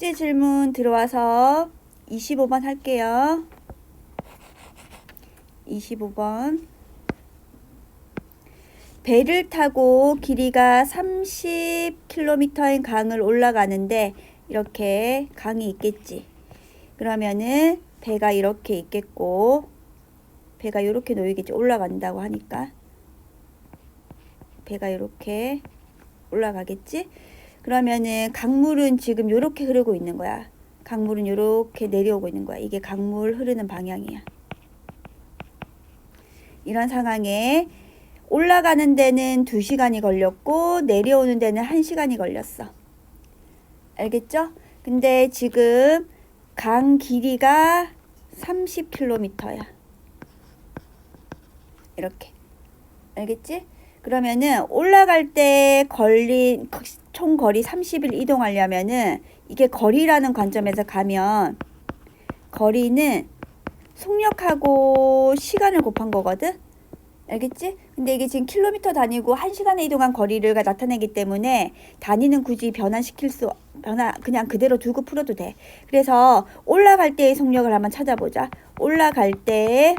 숙제 질문 들어와서 25번 할게요. 25번. 배를 타고 길이가 30km인 강을 올라가는데 이렇게 강이 있겠지. 그러면은 배가 이렇게 있겠고 배가 이렇게 놓이겠지. 올라간다고 하니까 배가 이렇게 올라가겠지. 그러면은 강물은 지금 이렇게 흐르고 있는 거야. 강물은 이렇게 내려오고 있는 거야. 이게 강물 흐르는 방향이야. 이런 상황에 올라가는 데는 2시간이 걸렸고 내려오는 데는 1시간이 걸렸어. 알겠죠? 근데 지금 강 길이가 30km야. 이렇게. 알겠지? 그러면은 올라갈 때 총 거리 30을 이동하려면은 이게 거리라는 관점에서 가면 거리는 속력하고 시간을 곱한 거거든? 알겠지? 근데 이게 지금 킬로미터 단위고 1시간에 이동한 거리를 나타내기 때문에 단위는 굳이 그냥 그대로 두고 풀어도 돼. 그래서 올라갈 때의 속력을 한번 찾아보자. 올라갈 때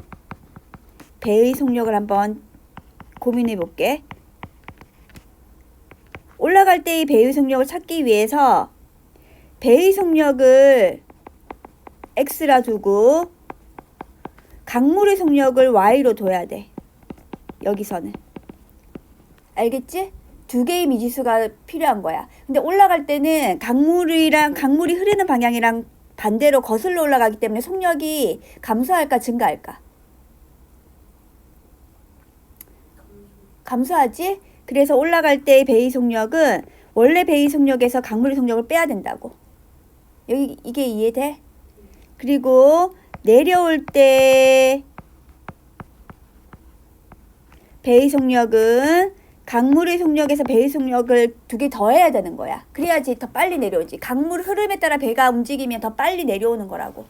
배의 속력을 한번 고민해 볼게. 올라갈 때의 배의 속력을 찾기 위해서 배의 속력을 x라 두고 강물의 속력을 y로 둬야 돼. 여기서는. 알겠지? 두 개의 미지수가 필요한 거야. 근데 올라갈 때는 강물이 흐르는 방향이랑 반대로 거슬러 올라가기 때문에 속력이 감소할까 증가할까? 감소하지? 그래서 올라갈 때의 배의 속력은 원래 배의 속력에서 강물의 속력을 빼야 된다고. 이게 이해돼? 그리고 내려올 때 배의 속력은 강물의 속력에서 배의 속력을 2개 더해야 되는 거야. 그래야지 더 빨리 내려오지. 강물 흐름에 따라 배가 움직이면 더 빨리 내려오는 거라고.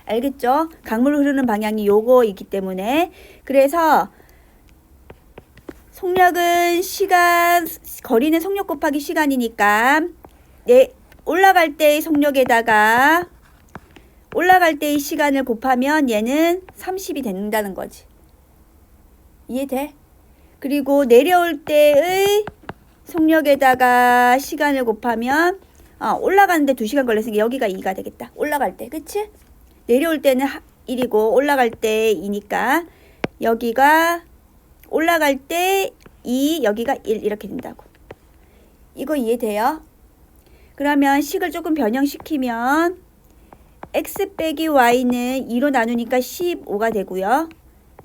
알겠죠? 강물 흐르는 방향이 요거이기 때문에. 그래서 속력은 거리는 속력 곱하기 시간이니까 올라갈 때의 속력에다가 올라갈 때의 시간을 곱하면 얘는 30이 된다는 거지. 이해돼? 그리고 내려올 때의 속력에다가 시간을 곱하면 올라가는데 2시간 걸렸으니까 여기가 2가 되겠다. 올라갈 때. 그치? 내려올 때는 1이고 올라갈 때 2니까 여기가 올라갈 때 2, 여기가 1 이렇게 된다고. 이거 이해돼요? 그러면 식을 조금 변형시키면 x 빼기 y는 2로 나누니까 15가 되고요.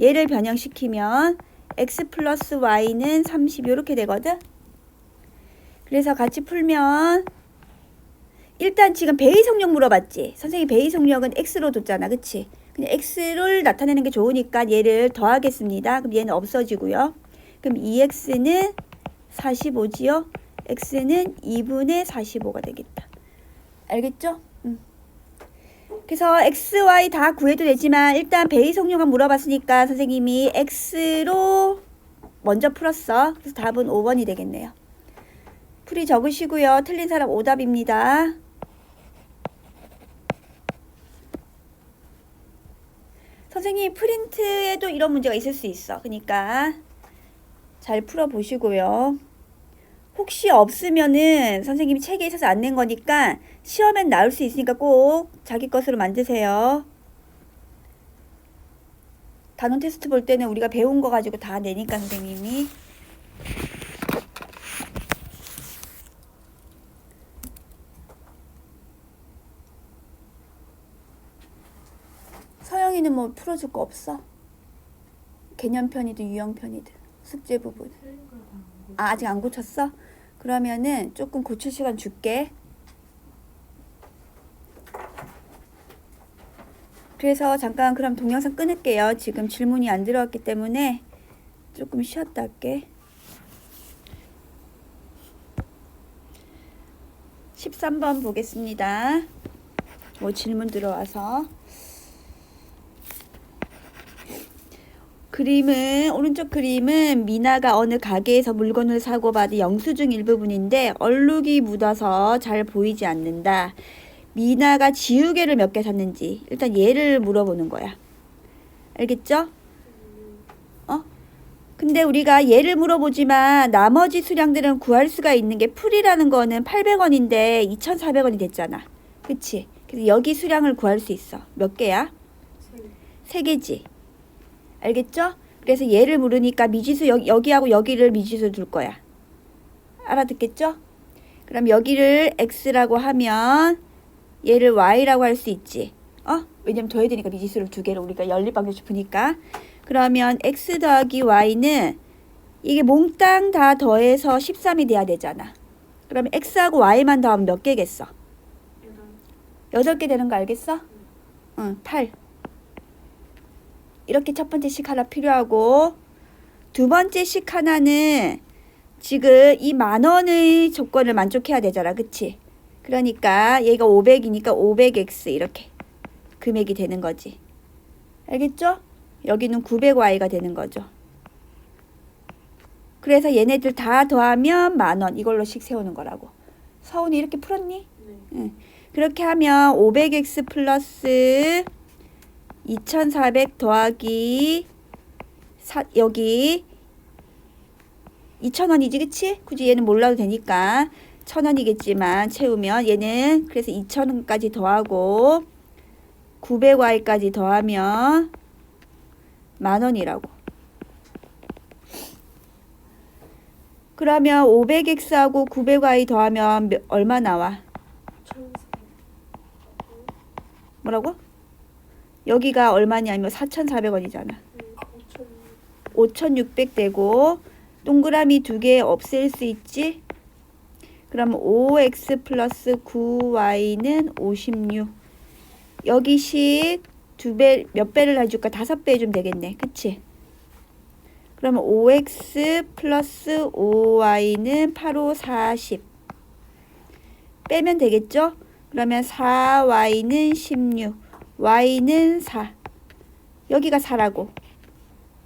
얘를 변형시키면 x 플러스 y는 30 이렇게 되거든. 그래서 같이 풀면 일단 지금 배의 속력 물어봤지. 선생님이 배의 속력은 x로 뒀잖아. 그치? 그냥 x를 나타내는 게 좋으니까 얘를 더하겠습니다. 그럼 얘는 없어지고요. 그럼 2x는 45지요. x는 2분의 45가 되겠다. 알겠죠? 그래서 x, y 다 구해도 되지만 일단 배의 속력만 물어봤으니까 선생님이 x로 먼저 풀었어. 그래서 답은 5번이 되겠네요. 풀이 적으시고요. 틀린 사람 오답입니다. 선생님 프린트에도 이런 문제가 있을 수 있어. 그러니까 잘 풀어보시고요. 혹시 없으면은 선생님이 책에 있어서 안 낸 거니까 시험엔 나올 수 있으니까 꼭 자기 것으로 만드세요. 단원 테스트 볼 때는 우리가 배운 거 가지고 다 내니까 선생님이. 서영이는 뭐 풀어줄 거 없어? 개념편이든 유형편이든 숙제 부분. 아직 안 고쳤어? 그러면은 조금 고칠 시간 줄게. 그래서 잠깐 그럼 동영상 끊을게요. 지금 질문이 안 들어왔기 때문에 조금 쉬었다 할게. 13번 보겠습니다. 뭐 질문 들어와서. 오른쪽 그림은 미나가 어느 가게에서 물건을 사고 받은 영수증 일부분인데 얼룩이 묻어서 잘 보이지 않는다. 미나가 지우개를 몇 개 샀는지 일단 얘를 물어보는 거야. 알겠죠? 근데 우리가 얘를 물어보지만 나머지 수량들은 구할 수가 있는 게 풀이라는 거는 800원인데 2,400원이 됐잖아. 그치? 그래서 여기 수량을 구할 수 있어. 몇 개야? 3개지. 알겠죠? 그래서 얘를 물으니까 미지수 여기하고 여기를 미지수 둘 거야. 알아듣겠죠? 그럼 여기를 x라고 하면 얘를 y라고 할 수 있지. 왜냐면 더해야 되니까 미지수를 두 개를 우리가 연립방정식 푸니까. 그러면 x 더하기 y는 이게 몽땅 다 더해서 13이 돼야 되잖아. 그러면 x하고 y만 더하면 몇 개겠어? 8개 되는 거 알겠어? 응, 8. 이렇게 첫 번째 식 하나 필요하고 두 번째 식 하나는 지금 이 10,000원의 조건을 만족해야 되잖아. 그치? 그러니까 얘가 500이니까 500x 이렇게 금액이 되는 거지. 알겠죠? 여기는 900y가 되는 거죠. 그래서 얘네들 다 더하면 10,000원 이걸로씩 세우는 거라고. 서훈이 이렇게 풀었니? 네. 응. 그렇게 하면 500x 플러스 2,400 더하기 여기 2,000원이지 그치? 굳이 얘는 몰라도 되니까 1,000원이겠지만 채우면 얘는 그래서 2,000원까지 더하고 900y까지 더하면 10,000원이라고. 그러면 500x하고 900y 더하면 얼마 나와? 뭐라고? 여기가 얼마냐면 4,400원이잖아. 5,600 되고 동그라미 두 개 없앨 수 있지? 그럼 5x 플러스 9y는 56. 여기씩 두 배, 몇 배를 해줄까? 5배 해주면 되겠네. 그치? 그러면 5x 플러스 5y는 8, 5, 40. 빼면 되겠죠? 그러면 4y는 16. y는 4. 여기가 4라고.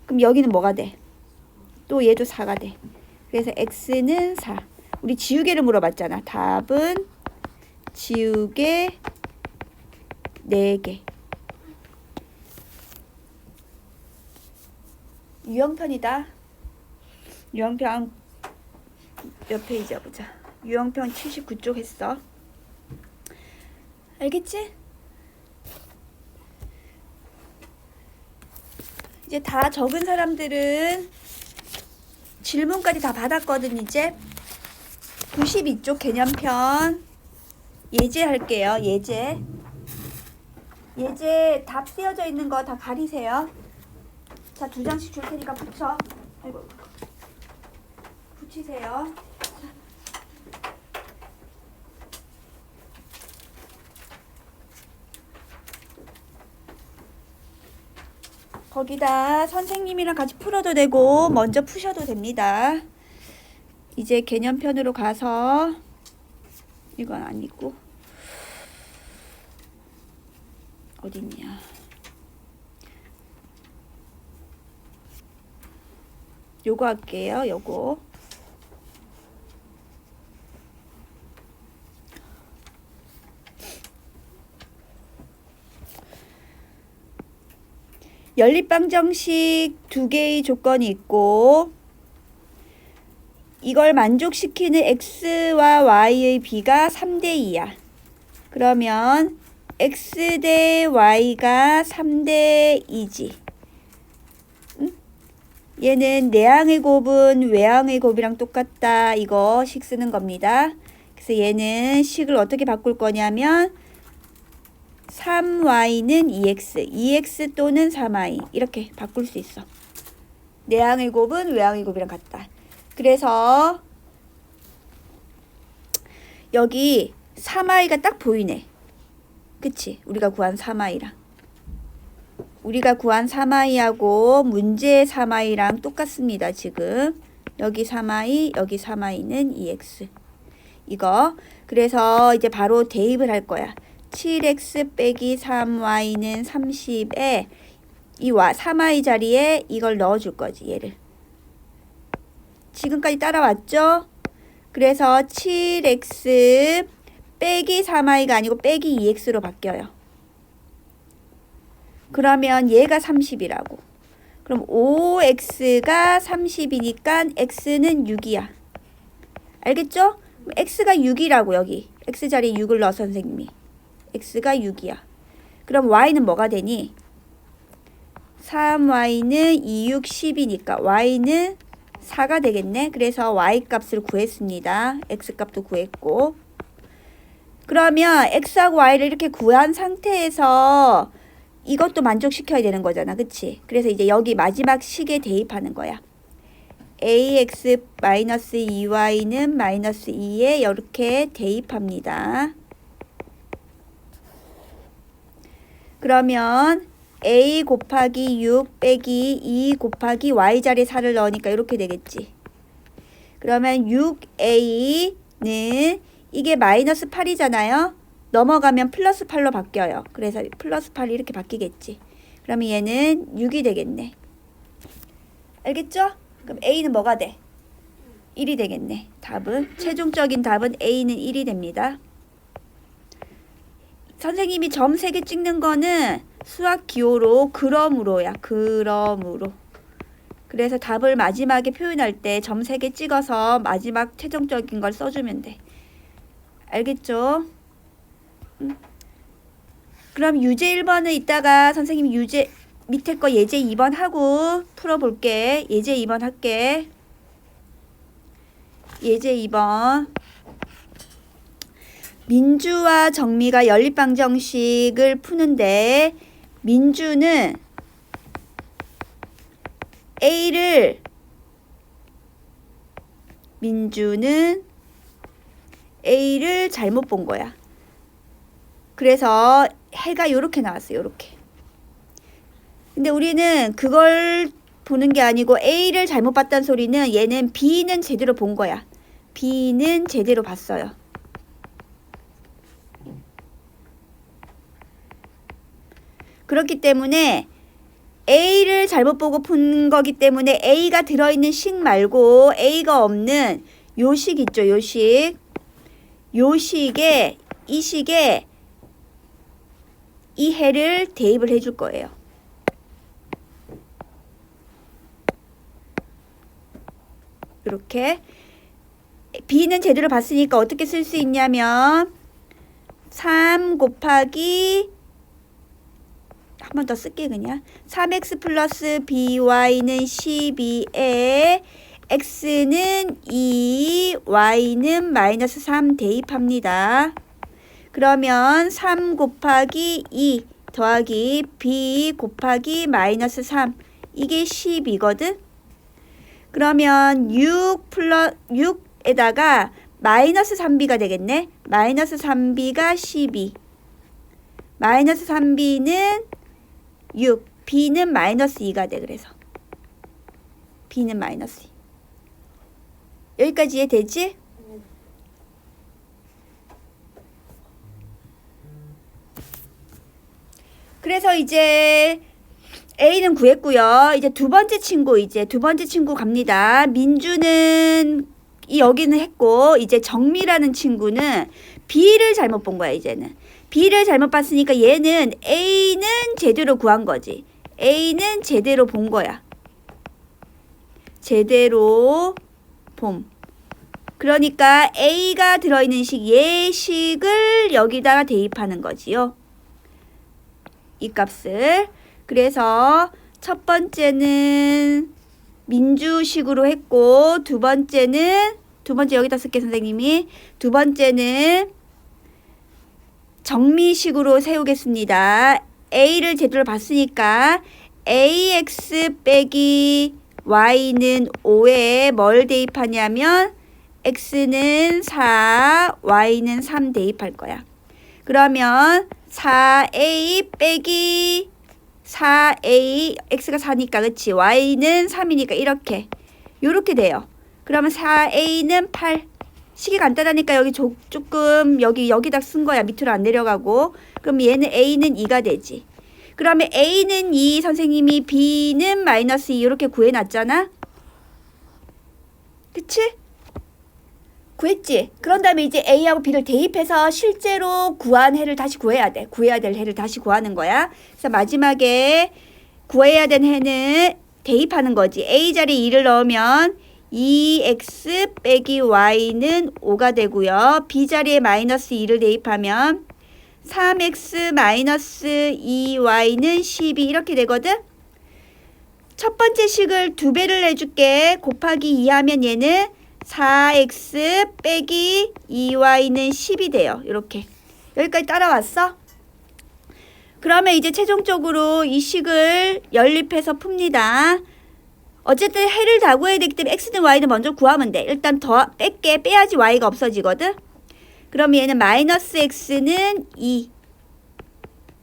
그럼 여기는 뭐가 돼? 또 얘도 4가 돼. 그래서 x는 4. 우리 지우개를 물어봤잖아. 답은 지우개 4개. 유형편이다. 유형편 몇 페이지야 보자. 유형편 79쪽 했어. 알겠지? 이제 다 적은 사람들은 질문까지 다 받았거든. 이제 92쪽 개념편 예제 할게요. 예제 답 쓰여져 있는 거 다 가리세요. 자, 2장씩 줄 테니까 붙여. 아이고. 붙이세요. 거기다 선생님이랑 같이 풀어도 되고 먼저 푸셔도 됩니다. 이제 개념편으로 가서 이건 아니고 어딨냐. 요거 할게요. 요거. 연립방정식 두 개의 조건이 있고 이걸 만족시키는 x와 y의 비가 3대 2야. 그러면 x 대 y가 3대 2지. 응? 얘는 내항의 곱은 외항의 곱이랑 똑같다. 이거 식 쓰는 겁니다. 그래서 얘는 식을 어떻게 바꿀 거냐면 3y는 2x, 2x 또는 3y 이렇게 바꿀 수 있어. 내항의 곱은 외항의 곱이랑 같다. 그래서 여기 3y가 딱 보이네. 그치? 우리가 구한 3y랑 우리가 구한 3y하고 문제의 3y랑 똑같습니다. 지금 여기 3y, 여기 3y는 2x. 이거 그래서 이제 바로 대입을 할 거야. 7x 빼기 3y는 30에 이 3y 자리에 이걸 넣어줄 거지. 얘를. 지금까지 따라왔죠? 그래서 7x 빼기 3i가 아니고 빼기 2x로 바뀌어요. 그러면 얘가 30이라고. 그럼 5x가 30이니까 x는 6이야. 알겠죠? x가 6이라고 여기. x 자리에 6을 넣어 선생님이. x가 6이야. 그럼 y는 뭐가 되니? 3y는 2, 6, 10이니까 y는 4가 되겠네. 그래서 y값을 구했습니다. x값도 구했고. 그러면 x하고 y를 이렇게 구한 상태에서 이것도 만족시켜야 되는 거잖아. 그치? 그래서 이제 여기 마지막 식에 대입하는 거야. ax-2y는 마이너스 2에 이렇게 대입합니다. 그러면 a 곱하기 6 빼기 2 곱하기 y자리에 4를 넣으니까 이렇게 되겠지. 그러면 6a는 이게 마이너스 8이잖아요. 넘어가면 플러스 8로 바뀌어요. 그래서 플러스 8이 이렇게 바뀌겠지. 그러면 얘는 6이 되겠네. 알겠죠? 그럼 a는 뭐가 돼? 1이 되겠네. 답은 최종적인 답은 a는 1이 됩니다. 선생님이 점 3개 찍는 거는 수학 기호로 그럼으로야. 그럼으로. 그래서 답을 마지막에 표현할 때 점 3개 찍어서 마지막 최종적인 걸 써주면 돼. 알겠죠? 그럼 유제 1번은 이따가 선생님이 유제 밑에 거 예제 2번 하고 풀어볼게. 예제 2번 할게. 예제 2번. 민주와 정미가 연립방정식을 푸는데 민주는 A를 잘못 본 거야. 그래서 해가 요렇게 나왔어요. 요렇게. 근데 우리는 그걸 보는 게 아니고 A를 잘못 봤다는 소리는 얘는 B는 제대로 본 거야. B는 제대로 봤어요. 그렇기 때문에 A를 잘못 보고 푼 거기 때문에 A가 들어있는 식 말고 A가 없는 요 식 있죠. 요 식. 요 식에 이 식에 이 해를 대입을 해줄 거예요. 이렇게 B는 제대로 봤으니까 어떻게 쓸 수 있냐면 3 곱하기 한 번 더 쓸게 그냥 3x 플러스 by는 12에 x는 2, y는 마이너스 3 대입합니다. 그러면 3 곱하기 2 더하기 b 곱하기 마이너스 3 이게 10이거든. 그러면 6에다가 마이너스 3b가 되겠네. 마이너스 3b가 12. 마이너스 3b는 6. b는 마이너스 2가 돼. 그래서 b는 마이너스 2. 여기까지 이해되지? 그래서 이제 A는 구했고요. 이제 두 번째 친구 갑니다. 민주는 여기는 했고 이제 정미라는 친구는 B를 잘못 본 거야. 이제는 B를 잘못 봤으니까 얘는 A는 제대로 구한 거지. A는 제대로 본 거야. 제대로 봄. 그러니까 A가 들어있는 식, 예식을 여기다가 대입하는 거지요. 이 값을. 그래서 첫 번째는 민주식으로 했고 두 번째 여기다 쓸게 선생님이. 두 번째는 정미식으로 세우겠습니다. A를 제대로 봤으니까 AX 빼기 Y는 5에 뭘 대입하냐면 X는 4, Y는 3 대입할 거야. 그러면 4A 빼기 4A, X가 4니까 그치? Y는 3이니까 이렇게 요렇게 돼요. 그러면 4A는 8. 식이 간단하니까 여기 조금 여기다 쓴 거야. 밑으로 안 내려가고. 그럼 얘는 A는 2가 되지. 그러면 A는 2, 선생님이 B는 마이너스 2 이렇게 구해놨잖아. 그치? 구했지? 그런 다음에 이제 A하고 B를 대입해서 실제로 구한 해를 다시 구해야 돼. 구해야 될 해를 다시 구하는 거야. 그래서 마지막에 구해야 된 해는 대입하는 거지. A 자리에 2를 넣으면 2x 빼기 y는 5가 되고요. B 자리에 마이너스 2를 대입하면 3x 마이너스 2y는 12 이렇게 되거든. 첫 번째 식을 2배를 해줄게. 곱하기 2 하면 얘는 4x 빼기 2y는 10이 돼요. 이렇게. 여기까지 따라왔어? 그러면 이제 최종적으로 이 식을 연립해서 풉니다. 어쨌든 해를 다 구해야 되기 때문에 x는 y는 먼저 구하면 돼. 일단 더 뺄게. 빼야지 y가 없어지거든. 그럼 얘는 마이너스 x는 2.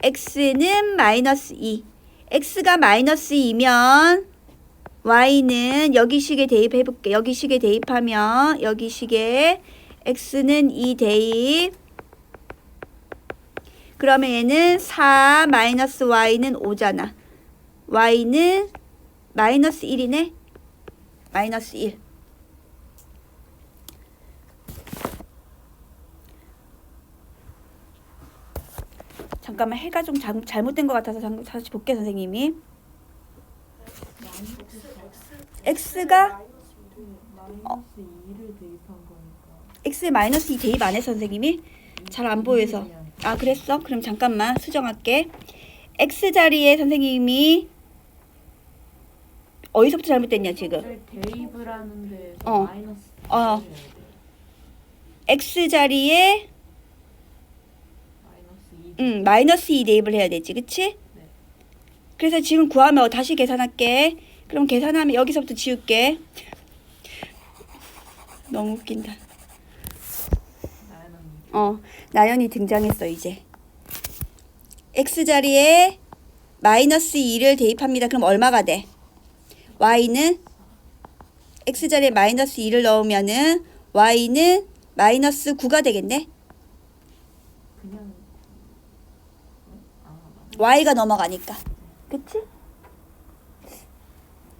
x는 마이너스 2. x가 마이너스 2면 y는 여기 식에 대입해 볼게. 여기 식에 대입하면 여기 식에 x는 2 대입. 그러면 얘는 4 마이너스 y는 5잖아. y는 마이너스 1이네. 마이너스 1. 잠깐만 해가 좀 잘못된 것 같아서 다시 볼게 선생님이. x가 x에 마이너스 2 대입 안 해 선생님이? 잘 안 보여서. 아 그랬어? 그럼 잠깐만 수정할게. x 자리에 선생님이 어디서부터 잘못됐냐 지금? 대입을 하는데 마이너스 x 자리에 마이너스 2 대입을 해야 되지, 그치? 네. 그래서 지금 구하면 다시 계산할게. 그럼 계산하면 여기서부터 지울게. 너무 웃긴다. 나연이 등장했어 이제. x 자리에 마이너스 2를 대입합니다. 그럼 얼마가 돼? y는 x 자리에 마이너스 2를 넣으면은 y는 마이너스 9가 되겠네. 그냥 y가 넘어가니까. 그치?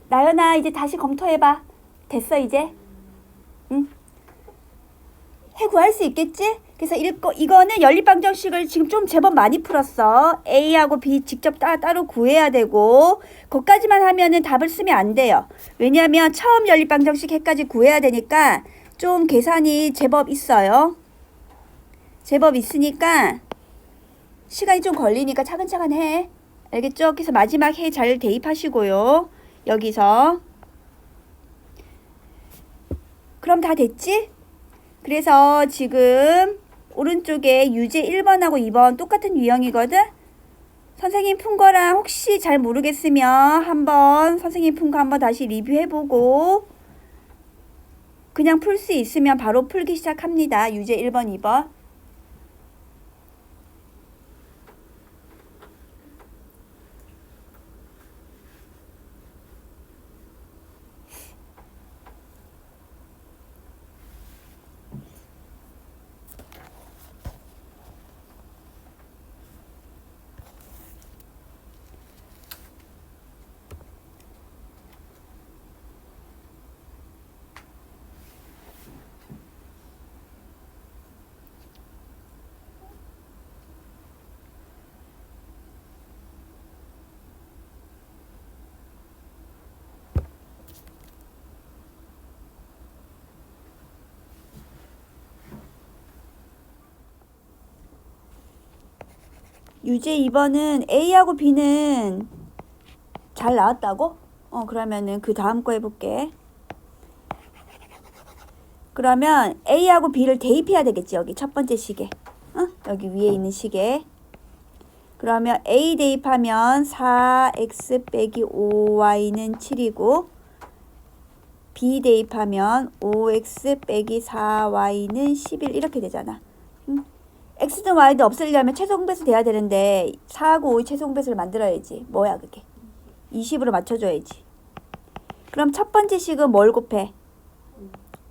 나연아 이제 다시 검토해봐. 됐어 이제? 응? 해 구할 수 있겠지? 그래서 이거는 연립방정식을 지금 좀 제법 많이 풀었어. A하고 B 직접 따로 구해야 되고 거기까지만 하면은 답을 쓰면 안 돼요. 왜냐하면 처음 연립방정식 해까지 구해야 되니까 좀 계산이 제법 있어요. 제법 있으니까 시간이 좀 걸리니까 차근차근 해. 알겠죠? 그래서 마지막 해 잘 대입하시고요. 여기서. 그럼 다 됐지? 그래서 지금 오른쪽에 유제 1번하고 2번 똑같은 유형이거든? 선생님 푼 거랑 혹시 잘 모르겠으면 한번 선생님 푼 거 한번 다시 리뷰해보고 그냥 풀 수 있으면 바로 풀기 시작합니다. 유제 1번, 2번. 유제 2번은 A하고 B는 잘 나왔다고? 그러면은 그 다음 거 해볼게. 그러면 A하고 B를 대입해야 되겠지. 여기 첫 번째 식에. 여기 위에 있는 식에. 그러면 A 대입하면 4x 빼기 5y는 7이고 B 대입하면 5x 빼기 4y는 11 이렇게 되잖아. x든 y든 없애려면 최소 공배수 돼야 되는데 4하고 5의 최소 공배수를 만들어야지. 뭐야 그게? 20으로 맞춰줘야지. 그럼 첫 번째 식은 뭘 곱해?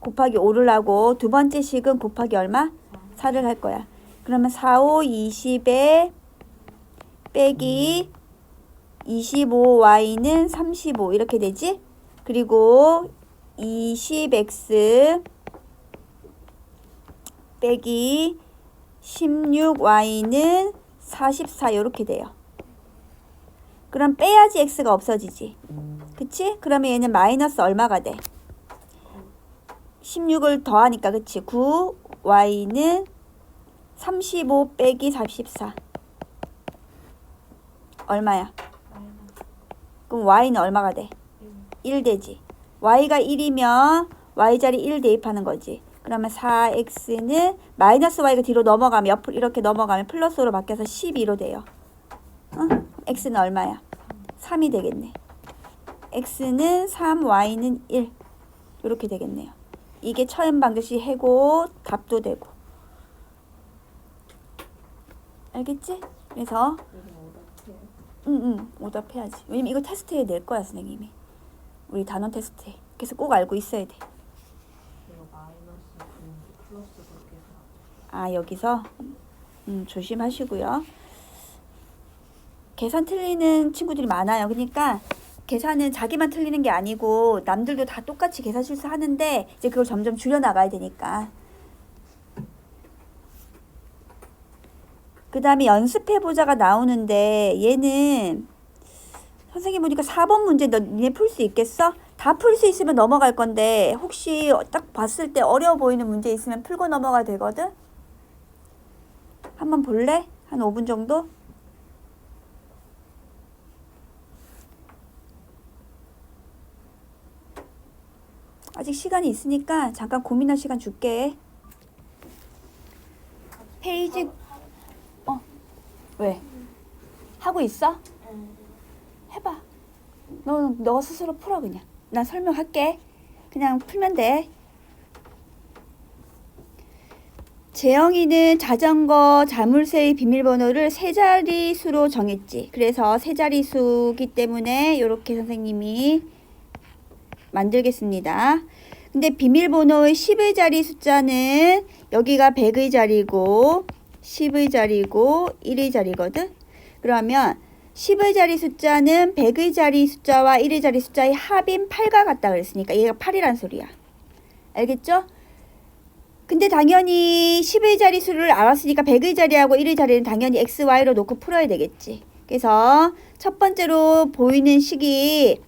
곱하기 5를 하고 두 번째 식은 곱하기 얼마? 4를 할 거야. 그러면 4, 5, 20에 빼기 25y는 35 이렇게 되지? 그리고 20x 빼기 16y는 44 이렇게 돼요. 그럼 빼야지 x가 없어지지. 그치? 그러면 얘는 마이너스 얼마가 돼? 16을 더하니까 그치? 9y는 35 빼기 44 얼마야? 그럼 y는 얼마가 돼? 1 되지. y가 1이면 y자리 1 대입하는 거지. 그러면 4x는 마이너스 y가 뒤로 넘어가면 옆으로 이렇게 넘어가면 플러스로 바뀌어서 12로 돼요. x는 얼마야? 3이 되겠네. x는 3, y는 1 이렇게 되겠네요. 이게 처음 방정식 해고 답도 되고. 알겠지? 그래서 오답해야지. 왜냐면 이거 테스트에 낼 거야 선생님이. 우리 단원 테스트에. 그래서 꼭 알고 있어야 돼. 플러스 그렇게 해서 아 여기서 조심하시고요. 계산 틀리는 친구들이 많아요. 그러니까 계산은 자기만 틀리는 게 아니고 남들도 다 똑같이 계산 실수하는데 이제 그걸 점점 줄여나가야 되니까. 그 다음에 연습해보자가 나오는데 얘는 선생님 보니까 4번 문제 너네 풀 수 있겠어? 다 풀 수 있으면 넘어갈 건데 혹시 딱 봤을 때 어려워 보이는 문제 있으면 풀고 넘어가야 되거든? 한번 볼래? 한 5분 정도? 아직 시간이 있으니까 잠깐 고민할 시간 줄게. 페이지 왜? 하고 있어? 해봐. 너 스스로 풀어 그냥. 나 설명할게. 그냥 풀면 돼. 재영이는 자전거 자물쇠의 비밀번호를 세 자리수로 정했지. 그래서 세 자리수기 때문에 이렇게 선생님이 만들겠습니다. 근데 비밀번호의 10의 자리 숫자는 여기가 100의 자리고 10의 자리고 1의 자리거든. 그러면 10의 자리 숫자는 100의 자리 숫자와 1의 자리 숫자의 합인 8과 같다 그랬으니까 얘가 8이란 소리야. 알겠죠? 근데 당연히 10의 자리 수를 알았으니까 100의 자리하고 1의 자리는 당연히 x, y로 놓고 풀어야 되겠지. 그래서 첫 번째로 보이는 식이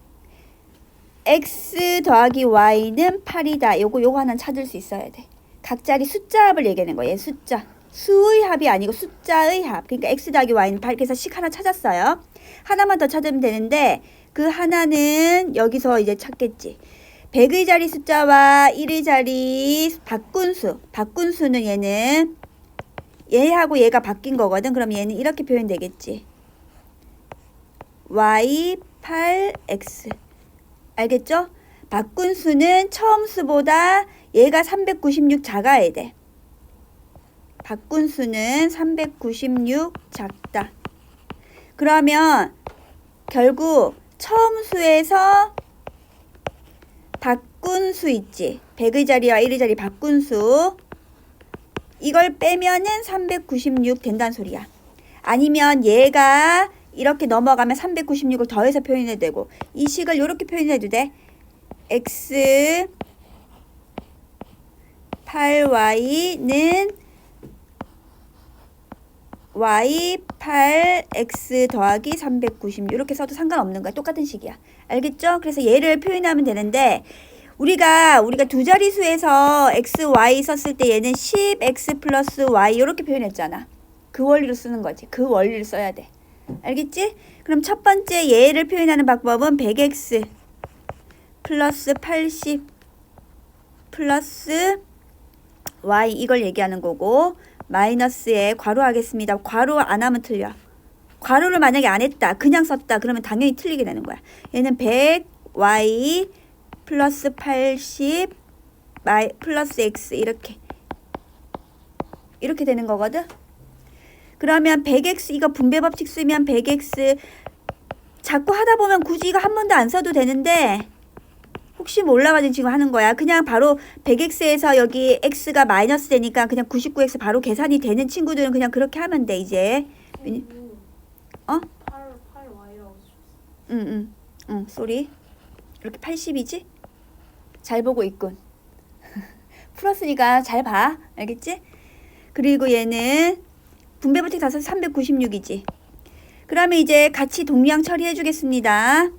x 더하기 y는 8이다. 요거 하나 찾을 수 있어야 돼. 각 자리 숫자 합을 얘기하는 거예요. 숫자. 수의 합이 아니고 숫자의 합. 그러니까 x 더하기 y는 8. 그래서 식 하나 찾았어요. 하나만 더 찾으면 되는데 그 하나는 여기서 이제 찾겠지. 100의 자리 숫자와 1의 자리 바꾼 수는 얘는 얘하고 얘가 바뀐 거거든. 그럼 얘는 이렇게 표현되겠지. y 8x. 알겠죠? 바꾼 수는 처음 수보다 얘가 396 작아야 돼. 바꾼 수는 396 작다. 그러면 결국 처음 수에서 바꾼 수 있지. 100의 자리와 1의 자리 바꾼 수. 이걸 빼면은 396 된다는 소리야. 아니면 얘가 이렇게 넘어가면 396을 더해서 표현해도 되고 이 식을 이렇게 표현해도 돼. x 8y는 y 8x 더하기 396 이렇게 써도 상관없는 거야. 똑같은 식이야. 알겠죠? 그래서 얘를 표현하면 되는데 우리가 두 자리수에서 x, y 썼을 때 얘는 10x 플러스 y 이렇게 표현했잖아. 그 원리로 쓰는 거지. 그 원리를 써야 돼. 알겠지? 그럼 첫 번째 얘를 표현하는 방법은 100x 플러스 80 플러스 y 이걸 얘기하는 거고 마이너스에 괄호 하겠습니다. 괄호 안 하면 틀려. 괄호를 만약에 안 했다. 그냥 썼다. 그러면 당연히 틀리게 되는 거야. 얘는 100 y 플러스 80 플러스 x 이렇게 되는 거거든. 그러면 100x 이거 분배 법칙 쓰면 100x 자꾸 하다 보면 굳이 이거 한 번도 안 써도 되는데 혹시 몰라가지고 지금 하는 거야. 그냥 바로 100x에서 여기 x가 마이너스 되니까 그냥 99x 바로 계산이 되는 친구들은 그냥 그렇게 하면 돼 이제. 어? 8y라고 쓰셨어. 응, 쏘리. 이렇게 80이지? 잘 보고 있군. 풀었으니까 잘 봐. 알겠지? 그리고 얘는 분배법칙 다 써서 396이지. 그러면 이제 같이 동량 처리해 주겠습니다.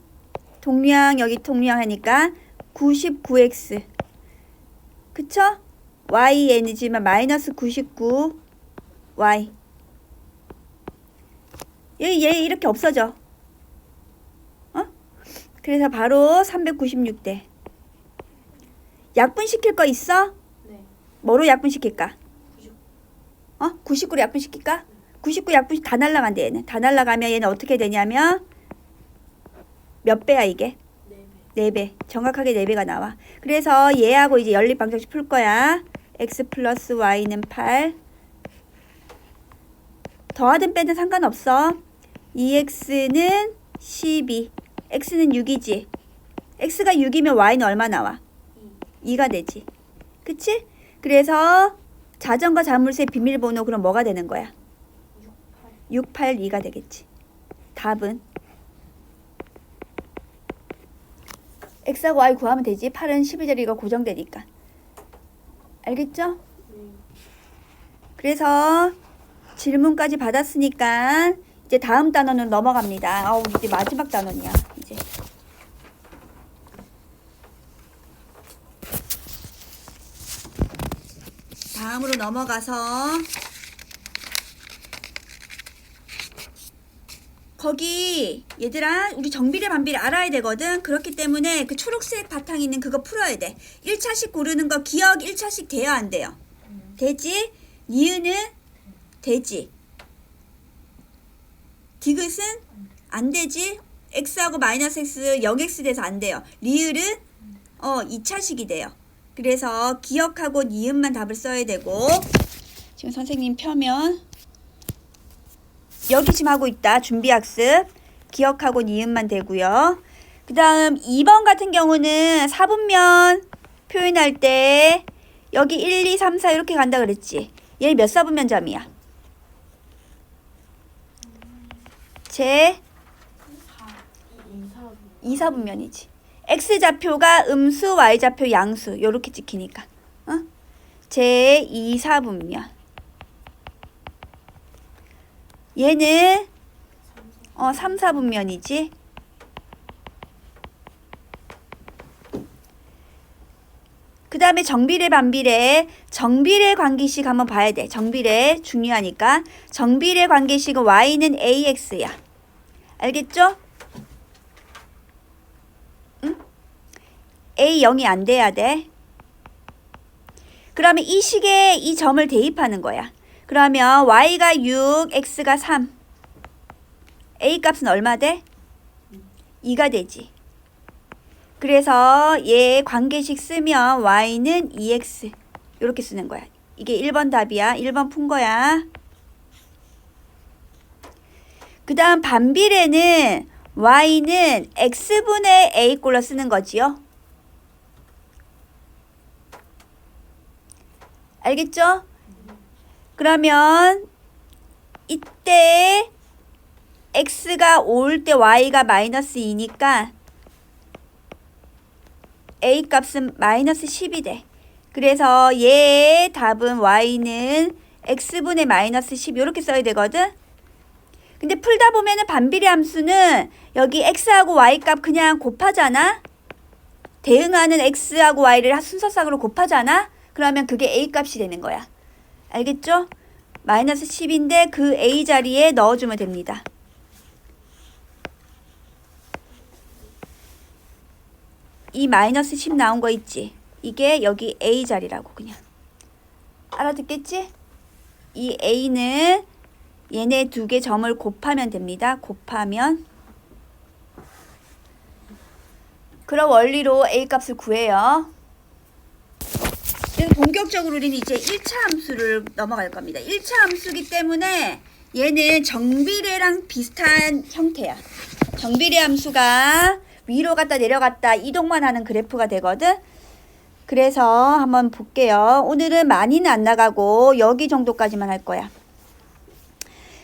동량 여기 동량 하니까 99x. 그쵸?yn이지만 마이너스 99 y. 얘 이렇게 없어져. 어? 그래서 바로 396대. 약분시킬 거 있어? 네. 뭐로 약분시킬까? 99. 99로 약분시킬까? 99 약분시 다 날라간대 얘는. 다 날라가면 얘는 어떻게 되냐면 몇 배야 이게? 4배. 4배. 정확하게 4배가 나와. 그래서 얘하고 이제 연립방정식 풀 거야. x 플러스 y는 8. 더하든 빼든 상관없어. 2x는 12. x는 6이지. x가 6이면 y는 얼마 나와? 2가 되지. 그치? 그래서 자전거 자물쇠 비밀번호 그럼 뭐가 되는 거야? 682가 되겠지. 답은 x하고 y 구하면 되지. 8은 12자리가 고정되니까. 알겠죠? 네. 그래서 질문까지 받았으니까 이제 다음 단원으로 넘어갑니다. 우리 이제 마지막 단원이야. 이제. 다음으로 넘어가서 거기 얘들아 우리 정비례 반비례 알아야 되거든. 그렇기 때문에 그 초록색 바탕 있는 그거 풀어야 돼. 1차식 고르는 거 기억 1차식 돼요 안 돼요? 되지? 니은은 되지. 디귿은 안 되지. x하고 마이너스 x 0x 돼서 안 돼요. 리을은 2차식이 돼요. 그래서 기억하고 니은만 답을 써야 되고 지금 선생님 펴면 여기 지금 하고 있다. 준비학습. 기억하고 니은만 되고요. 그 다음 2번 같은 경우는 사분면 표현할 때 여기 1, 2, 3, 4 이렇게 간다 그랬지. 얘는 몇 사분면점이야? 제 2사분면이지. x좌표가 음수, y좌표 양수 요렇게 찍히니까 제 2사분면. 얘는 3사분면이지. 그 다음에 정비례 반비례. 정비례 관계식 한번 봐야 돼. 정비례 중요하니까. 정비례 관계식은 y는 ax야. 알겠죠? 응? a 0이 안 돼야 돼. 그러면 이 식에 이 점을 대입하는 거야. 그러면 y가 6, x가 3. a 값은 얼마 돼? 2가 되지. 그래서 얘 관계식 쓰면 y는 2x 이렇게 쓰는 거야. 이게 1번 답이야. 1번 푼 거야. 그 다음 반비례는 y는 x분의 a 꼴로 쓰는 거지요. 알겠죠? 그러면 이때 x가 5일 때 y가 마이너스 2니까 a 값은 마이너스 10이 돼. 그래서 얘의 답은 y는 x분의 마이너스 10 이렇게 써야 되거든. 근데 풀다 보면은 반비례 함수는 여기 x하고 y 값 그냥 곱하잖아. 대응하는 x하고 y를 순서상으로 곱하잖아. 그러면 그게 a 값이 되는 거야. 알겠죠? 마이너스 10인데 그 a 자리에 넣어주면 됩니다. 이 마이너스 10 나온 거 있지? 이게 여기 a 자리라고 그냥. 알아듣겠지? 이 a는 얘네 두 개 점을 곱하면 됩니다. 곱하면. 그럼 원리로 a 값을 구해요. 그래서 본격적으로 우리는 이제 1차 함수를 넘어갈 겁니다. 1차 함수기 때문에 얘는 정비례랑 비슷한 형태야. 정비례 함수가 위로 갔다 내려갔다 이동만 하는 그래프가 되거든. 그래서 한번 볼게요. 오늘은 많이는 안 나가고 여기 정도까지만 할 거야.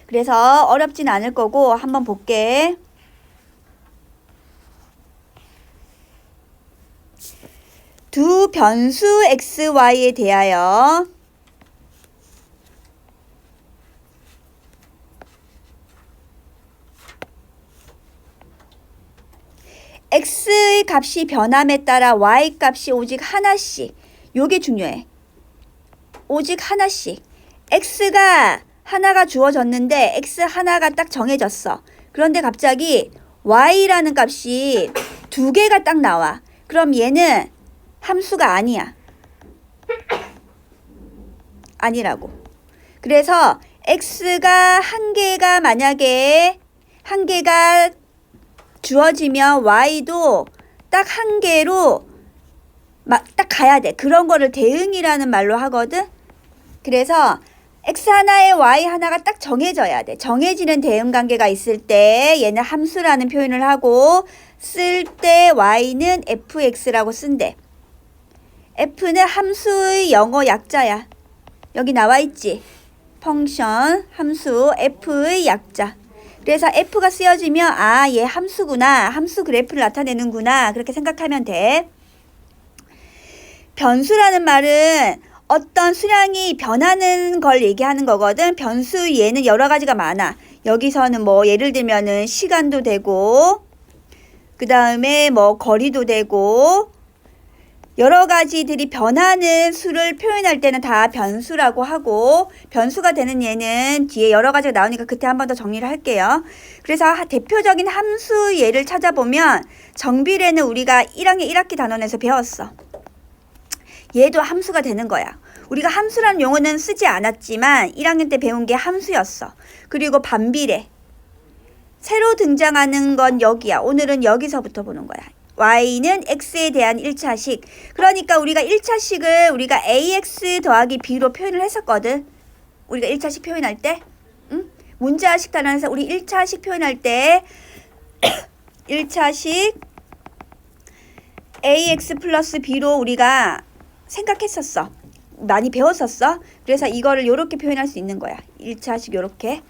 그래서 어렵진 않을 거고 한번 볼게. 두 변수 x, y에 대하여 x의 값이 변함에 따라 y 값이 오직 하나씩. 요게 중요해. 오직 하나씩. x가 하나가 주어졌는데 x 하나가 딱 정해졌어. 그런데 갑자기 y라는 값이 두 개가 딱 나와. 그럼 얘는 함수가 아니야. 아니라고. 그래서 x가 한 개가 만약에 한 개가 주어지면 y도 딱 한 개로 딱 가야 돼. 그런 거를 대응이라는 말로 하거든. 그래서 x 하나에 y 하나가 딱 정해져야 돼. 정해지는 대응 관계가 있을 때 얘는 함수라는 표현을 하고 쓸 때 y는 fx라고 쓴대. f는 함수의 영어 약자야. 여기 나와 있지. 펑션, 함수, f의 약자. 그래서 f가 쓰여지면 아, 얘 함수구나. 함수 그래프를 나타내는구나. 그렇게 생각하면 돼. 변수라는 말은 어떤 수량이 변하는 걸 얘기하는 거거든. 변수 얘는 여러 가지가 많아. 여기서는 뭐 예를 들면은 시간도 되고 그 다음에 뭐 거리도 되고 여러 가지들이 변하는 수를 표현할 때는 다 변수라고 하고 변수가 되는 얘는 뒤에 여러 가지가 나오니까 그때 한 번 더 정리를 할게요. 그래서 대표적인 함수 예를 찾아보면 정비례는 우리가 1학년 1학기 단원에서 배웠어. 얘도 함수가 되는 거야. 우리가 함수라는 용어는 쓰지 않았지만 1학년 때 배운 게 함수였어. 그리고 반비례. 새로 등장하는 건 여기야. 오늘은 여기서부터 보는 거야. y는 x에 대한 1차식. 그러니까 우리가 1차식을 우리가 ax 더하기 b로 표현을 했었거든. 우리가 1차식 표현할 때. 응? 문자식 단원에서 우리 1차식 표현할 때 1차식 ax 플러스 b로 우리가 생각했었어. 많이 배웠었어. 그래서 이거를 이렇게 표현할 수 있는 거야. 1차식 이렇게.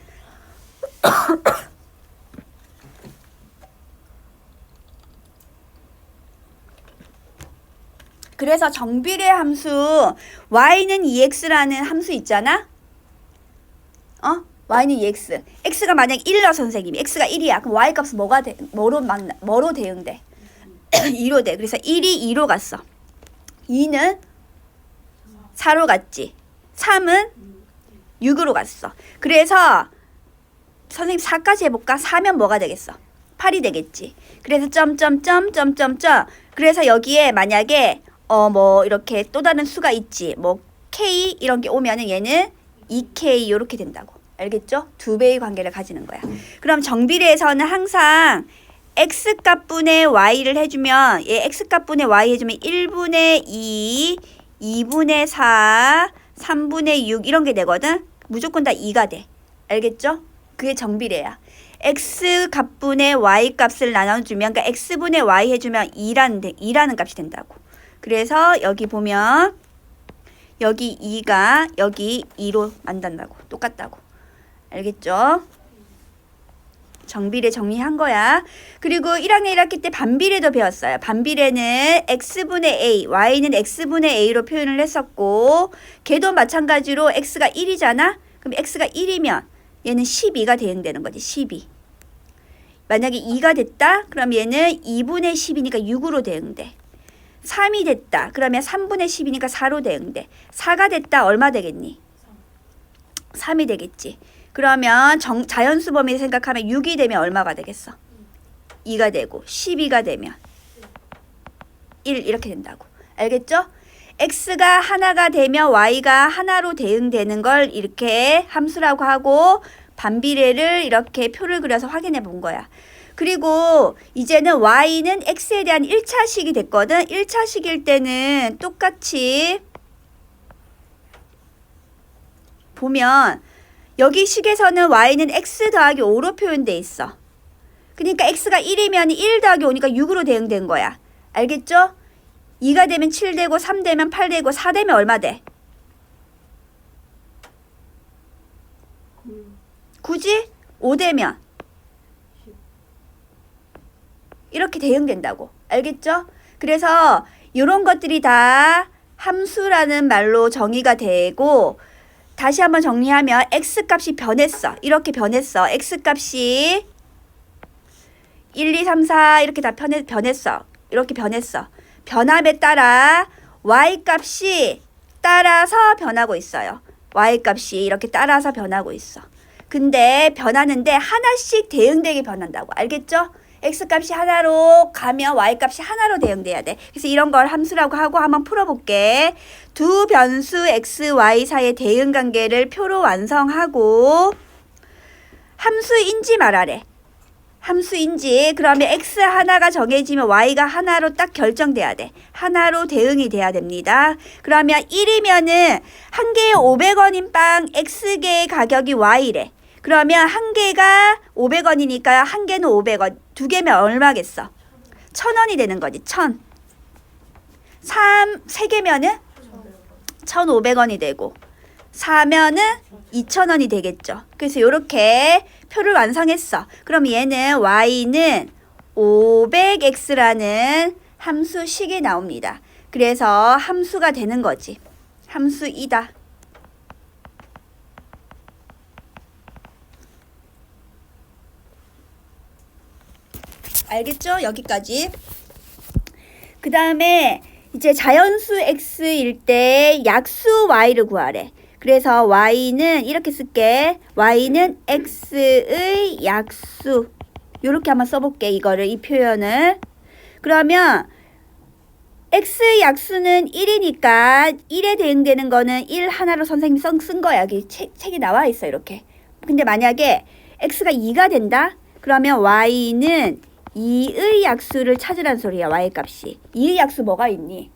그래서 정비례 함수 y는 2x라는 함수 있잖아. y는 2x. x가 만약 1러 선생님이 x가 1이야. 그럼 y 값은 뭐로 대응돼? 2로 돼. 그래서 1이 2로 갔어. 2는 4로 갔지. 3은 6으로 갔어. 그래서 선생님 4까지 해볼까? 4면 뭐가 되겠어? 8이 되겠지. 그래서 점점점. 그래서 여기에 만약에 뭐 이렇게 또 다른 수가 있지. 뭐 k 이런 게 오면은 얘는 2k 이렇게 된다고. 알겠죠? 두 배의 관계를 가지는 거야. 그럼 정비례에서는 항상 x 값분의 y를 해주면 얘 x 값분의 y 해주면 1분의 2, 2분의 4, 3분의 6 이런 게 되거든. 무조건 다 2가 돼. 알겠죠? 그게 정비례야. x 값분의 y 값을 나눠주면 그러니까 x분의 y 해주면 2라는 값이 된다고. 그래서 여기 보면 여기 2가 여기 2로 만든다고. 똑같다고. 알겠죠? 정비례 정리한 거야. 그리고 1학년 1학기 때 반비례도 배웠어요. 반비례는 x분의 a, y는 x분의 a로 표현을 했었고 걔도 마찬가지로 x가 1이잖아. 그럼 x가 1이면 얘는 12가 대응되는 거지. 12. 만약에 2가 됐다. 그럼 얘는 2분의 10이니까 6으로 대응돼. 3이 됐다. 그러면 3분의 10이니까 4로 대응돼. 4가 됐다. 얼마 되겠니? 3이 되겠지. 그러면 자연수 범위를 생각하면 6이 되면 얼마가 되겠어? 2가 되고 12가 되면 1 이렇게 된다고. 알겠죠? x가 하나가 되면 y가 하나로 대응되는 걸 이렇게 함수라고 하고 반비례를 이렇게 표를 그려서 확인해 본 거야. 그리고 이제는 y는 x에 대한 1차식이 됐거든. 1차식일 때는 똑같이 보면 여기 식에서는 y는 x 더하기 5로 표현돼 있어. 그러니까 x가 1이면 1 더하기 5니까 6으로 대응된 거야. 알겠죠? 2가 되면 7 되고 3 되면 8 되고 4 되면 얼마 돼? 9지? 5 되면 이렇게 대응된다고. 알겠죠? 그래서 이런 것들이 다 함수라는 말로 정의가 되고 다시 한번 정리하면 x값이 변했어. 이렇게 변했어. x값이 1, 2, 3, 4 이렇게 다 변했어. 이렇게 변했어. 변함에 따라 y 값이 따라서 변하고 있어요. y 값이 이렇게 따라서 변하고 있어. 근데 변하는데 하나씩 대응되게 변한다고. 알겠죠? x 값이 하나로 가면 y 값이 하나로 대응돼야 돼. 그래서 이런 걸 함수라고 하고 한번 풀어볼게. 두 변수 x, y 사이의 대응 관계를 표로 완성하고 함수인지 말하래. 함수인지. 그러면 x 하나가 정해지면 y가 하나로 딱 결정돼야 돼. 하나로 대응이 돼야 됩니다. 그러면 1이면은 한 개에 500원인 빵 x개의 가격이 y래. 그러면 한 개가 500원이니까 한 개는 500원. 두 개면 얼마겠어? 1000원이 되는 거지. 1000. 세 개면은 1500원이 되고 4면은 2000원이 되겠죠. 그래서 이렇게 표를 완성했어. 그럼 얘는 y는 500x라는 함수식이 나옵니다. 그래서 함수가 되는 거지. 함수이다. 알겠죠? 여기까지. 그 다음에 이제 자연수 x일 때 약수 y를 구하래. 그래서 y는 이렇게 쓸게. y는 x의 약수. 요렇게 한번 써볼게. 이거를, 이 표현을. 그러면 x의 약수는 1이니까 1에 대응되는 거는 1 하나로 선생님이 쓴 거야. 여기 책에 나와 있어. 이렇게. 근데 만약에 x가 2가 된다? 그러면 y는 2의 약수를 찾으라는 소리야. y 값이. 2의 약수 뭐가 있니?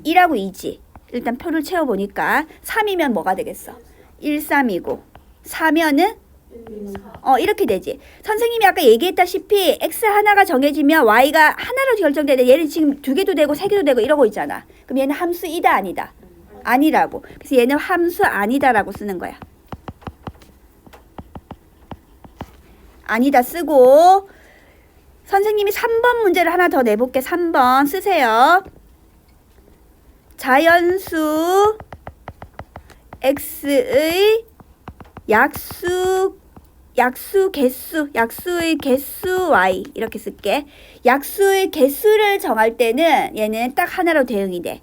1하고 2지. 일단 표를 채워보니까 3이면 뭐가 되겠어? 1, 3이고 4면은 이렇게 되지. 선생님이 아까 얘기했다시피 x 하나가 정해지면 y가 하나로 결정되는데 얘는 지금 두 개도 되고 세 개도 되고 이러고 있잖아. 그럼 얘는 함수이다 아니다? 아니라고. 그래서 얘는 함수 아니다라고 쓰는 거야. 아니다 쓰고 선생님이 3번 문제를 하나 더 내볼게. 3번 쓰세요. 자연수 x의 약수의 개수 y 이렇게 쓸게. 약수의 개수를 정할 때는 얘는 딱 하나로 대응이 돼.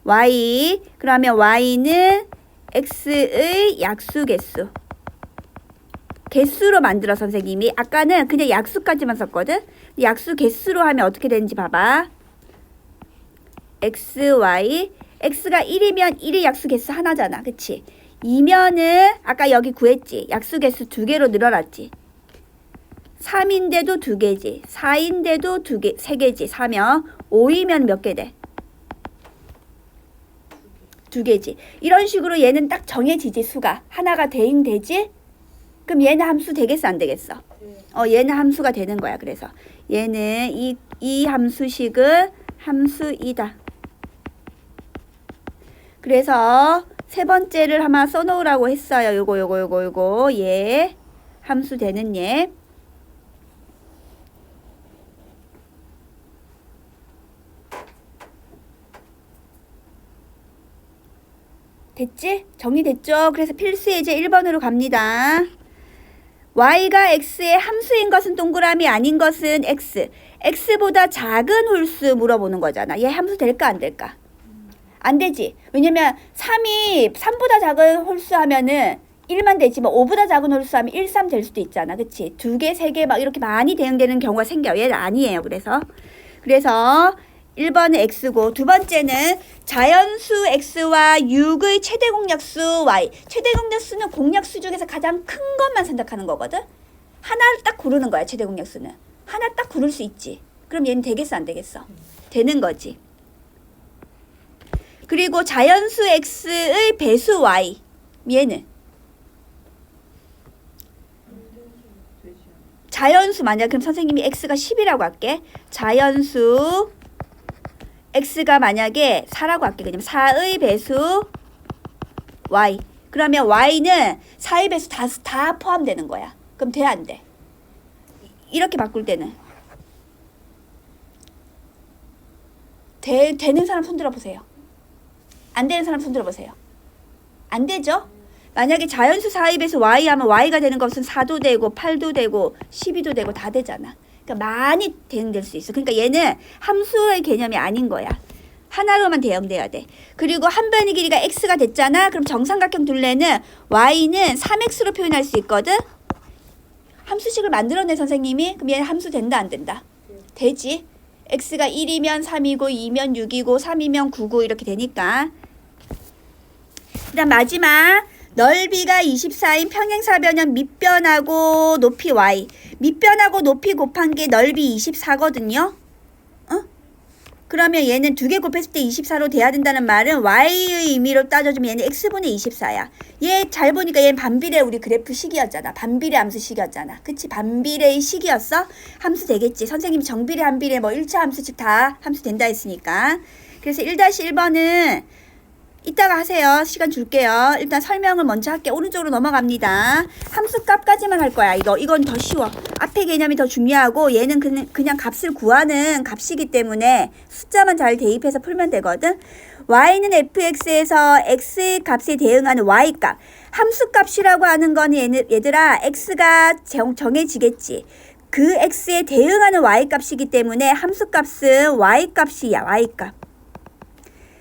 y 그러면 y는 x의 약수 개수. 개수로 만들어 선생님이. 아까는 그냥 약수까지만 썼거든. 약수 개수로 하면 어떻게 되는지 봐봐. x, y. x가 1이면 1의 약수 개수 하나잖아. 그치? 2면은 아까 여기 구했지. 약수 개수 2개로 늘어났지. 3인데도 2개지. 4인데도 3개지. 4면 5이면 몇 개 돼? 2개지. 이런 식으로 얘는 딱 정해지지. 수가. 하나가 대응되지? 그럼 얘는 함수 되겠어 안 되겠어? 얘는 함수가 되는 거야. 그래서 얘는 이 함수식은 함수이다. 그래서 세 번째를 하나 써놓으라고 했어요. 요거 얘 함수 되는 얘. 됐지? 정리됐죠? 그래서 필수 예제 1번으로 갑니다. y가 x의 함수인 것은 동그라미 아닌 것은 x. x보다 작은 홀수 물어보는 거잖아. 얘 함수 될까 안 될까? 안 되지. 왜냐면 3이 3보다 작은 홀수 하면은 1만 되지만 5보다 작은 홀수 하면 1, 3 될 수도 있잖아. 그치? 2개, 3개 막 이렇게 많이 대응되는 경우가 생겨요. 얘는 아니에요. 그래서 1번은 x고 두 번째는 자연수 x와 6의 최대 공약수 y. 최대 공약수는 공약수 중에서 가장 큰 것만 선택하는 거거든. 하나를 딱 고르는 거야. 최대 공약수는. 하나 딱 고를 수 있지. 그럼 얘는 되겠어 안 되겠어? 되는 거지. 그리고 자연수 x의 배수 y. 얘는 자연수 만약 그럼 선생님이 x가 10이라고 할게. 자연수 x가 만약에 4라고 할게. 그냥 4의 배수 y. 그러면 y는 4의 배수 다 포함되는 거야. 그럼 돼 안 돼? 이렇게 바꿀 때는 되는 사람 손 들어보세요. 안 되는 사람 손 들어보세요. 안 되죠? 만약에 자연수 4의 배수 y 하면 y가 되는 것은 4도 되고 8도 되고 12도 되고 다 되잖아. 그러니까 많이 대응될 수 있어. 그러니까 얘는 함수의 개념이 아닌 거야. 하나로만 대응돼야 돼. 그리고 한 변의 길이가 x가 됐잖아. 그럼 정삼각형 둘레는 y는 3x로 표현할 수 있거든. 함수식을 만들어내 선생님이. 그럼 얘는 함수 된다 안 된다? 되지. x가 1이면 3이고 2면 6이고 3이면 9고 이렇게 되니까. 그 다음 마지막 넓이가 24인 평행사변형 밑변하고 높이 y. 밑변하고 높이 곱한 게 넓이 24거든요. 그러면 얘는 두 개 곱했을 때 24로 돼야 된다는 말은 y의 의미로 따져주면 얘는 x분의 24야. 얘 잘 보니까 얘는 반비례 우리 그래프 식이었잖아. 반비례 함수 식이었잖아. 그치? 반비례의 식이었어? 함수 되겠지. 선생님이 정비례, 한비례 뭐 1차 함수씩 다 함수 된다 했으니까. 그래서 1-1번은 이따가 하세요. 시간 줄게요. 일단 설명을 먼저 할게. 오른쪽으로 넘어갑니다. 함수값까지만 할 거야. 이건 더 쉬워. 앞에 개념이 더 중요하고 얘는 그냥 값을 구하는 값이기 때문에 숫자만 잘 대입해서 풀면 되거든. y는 fx에서 x의 값에 대응하는 y값. 함수값이라고 하는 거는 얘들아 x가 정해지겠지. 그 x에 대응하는 y값이기 때문에 함수값은 y값이야. y값.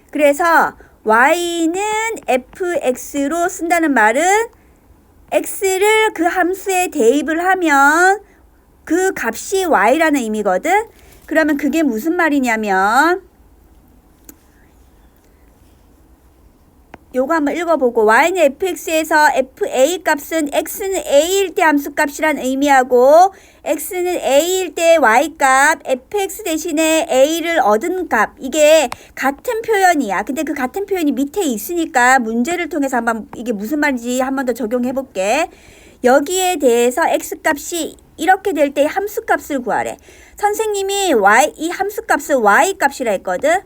그래서 y는 fx로 쓴다는 말은 x를 그 함수에 대입을 하면 그 값이 y라는 의미거든. 그러면 그게 무슨 말이냐면 요거 한번 읽어보고 y는 fx에서 fa 값은 x는 a일 때 함수값이란 의미하고 x는 a일 때 y값 fx 대신에 a를 얻은 값 이게 같은 표현이야. 근데 그 같은 표현이 밑에 있으니까 문제를 통해서 한번 이게 무슨 말인지 한번 더 적용해 볼게. 여기에 대해서 x값이 이렇게 될 때 함수값을 구하래. 선생님이 이 함수값은 y값이라 했거든.